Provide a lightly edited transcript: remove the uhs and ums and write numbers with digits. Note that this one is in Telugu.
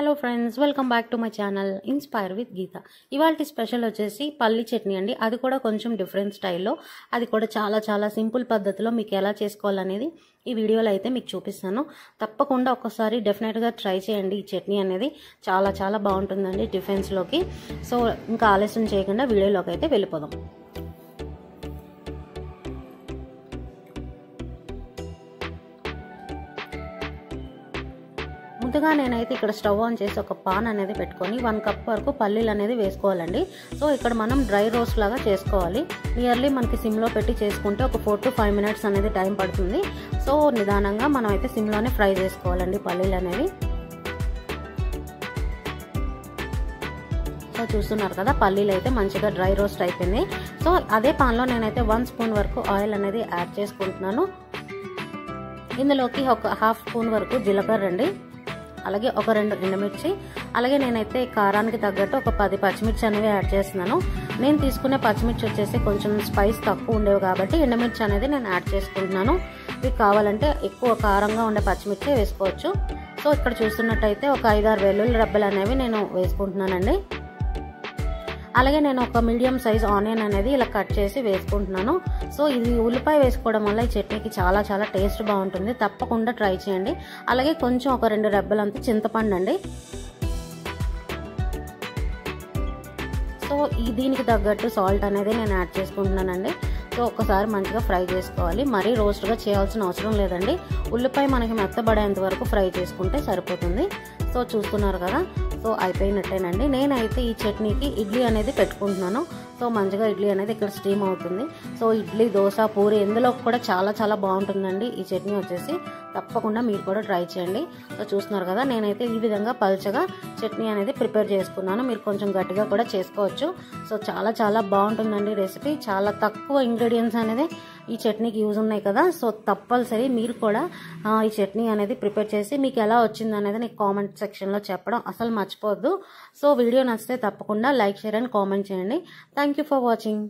Hello friends, welcome back to my channel inspire with Geetha. ఇవాళ స్పెషల్ వచ్చేసి పల్లి చట్నీ అండి. అది కూడా కొంచెం డిఫరెంట్ స్టైల్లో, అది కూడా చాలా సింపుల్ పద్ధతిలో మీకు ఎలా చేసుకోవాలనేది ఈ వీడియోలో అయితే మీకు చూపిస్తాను. తప్పకుండా ఒక్కసారి డెఫినెట్గా ట్రై చేయండి. ఈ చట్నీ అనేది చాలా బాగుంటుందండి టిఫిన్స్లోకి. సో ఇంకా ఆలస్యం చేయకుండా వీడియోలోకి అయితే వెళ్ళిపోదాం. ముందుగా నేనైతే ఇక్కడ స్టవ్ ఆన్ చేసి ఒక పాన్ అనేది పెట్టుకొని 1 కప్ వరకు పల్లీలు అనేది వేసుకోవాలండి. సో ఇక్కడ మనం డ్రై రోస్ట్ లాగా చేసుకోవాలి. నియర్లీ మనకి సిమ్లో పెట్టి చేసుకుంటే ఒక 4 to 5 minutes అనేది టైం పడుతుంది. సో నిదానంగా మనం అయితే సిమ్లోనే ఫ్రై చేసుకోవాలండి పల్లీలు అనేవి. సో చూస్తున్నారు కదా, పల్లీలు అయితే మంచిగా డ్రై రోస్ట్ అయిపోయింది. సో అదే పాన్లో నేనైతే 1 స్పూన్ వరకు ఆయిల్ అనేది యాడ్ చేసుకుంటున్నాను. ఇందులోకి ఒక 1/2 స్పూన్ వరకు జీలకర్ర అండి, అలాగే ఒక 2 ఎండుమిర్చి, అలాగే నేనైతే కారానికి తగ్గట్టు ఒక 10 పచ్చిమిర్చి అనేవి యాడ్ చేస్తున్నాను. నేను తీసుకునే పచ్చిమిర్చి వచ్చేసి కొంచెం స్పైస్ తక్కువ ఉండేవి కాబట్టి ఎండుమిర్చి అనేది నేను యాడ్ చేసుకుంటున్నాను. మీకు కావాలంటే ఎక్కువ కారంగా ఉండే పచ్చిమిర్చి వేసుకోవచ్చు. సో ఇక్కడ చూస్తున్నట్టయితే ఒక 5-6 వెల్లుల్లి రెబ్బలు అనేవి నేను వేసుకుంటున్నానండి. అలాగే నేను ఒక మీడియం సైజ్ ఆనియన్ అనేది ఇలా కట్ చేసి వేసుకుంటున్నాను. సో ఇది ఉల్లిపాయ వేసుకోవడం వల్ల ఈ చట్నీకి చాలా టేస్ట్ బాగుంటుంది. తప్పకుండా ట్రై చేయండి. అలాగే కొంచెం ఒక 2 రెబ్బలంతా చింతపండు అండి. సో దీనికి తగ్గట్టు సాల్ట్ అనేది నేను యాడ్ చేసుకుంటున్నానండి. సో ఒకసారి మంచిగా ఫ్రై చేసుకోవాలి. మరీ రోస్ట్గా చేయాల్సిన అవసరం లేదండి. ఉల్లిపాయ మనకి మెత్తబడేంత వరకు ఫ్రై చేసుకుంటే సరిపోతుంది. సో చూస్తున్నారు కదా, సో అయిపోయినట్టేనండి. నేనైతే ఈ చట్నీకి ఇడ్లీ అనేది పెట్టుకుంటున్నాను. సో మంచిగా ఇడ్లీ అనేది ఇక్కడ స్టీమ్ అవుతుంది. సో ఇడ్లీ, దోశ, పూరి ఎందులో కూడా చాలా బాగుంటుందండి ఈ చట్నీ వచ్చేసి. తప్పకుండా మీరు కూడా ట్రై చేయండి. సో చూస్తున్నారు కదా, నేనైతే ఈ విధంగా పల్చగా చట్నీ అనేది ప్రిపేర్ చేసుకున్నాను. మీరు కొంచెం గట్టిగా కూడా చేసుకోవచ్చు. సో చాలా బాగుంటుందండి రెసిపీ. చాలా తక్కువ ఇంగ్రీడియంట్స్ అనేది ఈ చట్నీకి యూజ్ ఉన్నాయి కదా. సో తప్పనిసరి మీరు కూడా ఈ చట్నీ అనేది ప్రిపేర్ చేసి మీకు ఎలా వచ్చింది అనేది నాకు కామెంట్ సెక్షన్లో చెప్పడం అసలు మర్చిపోవద్దు. సో వీడియో నచ్చితే తప్పకుండా లైక్, షేర్ అండ్ కామెంట్ చేయండి. Thank you for watching.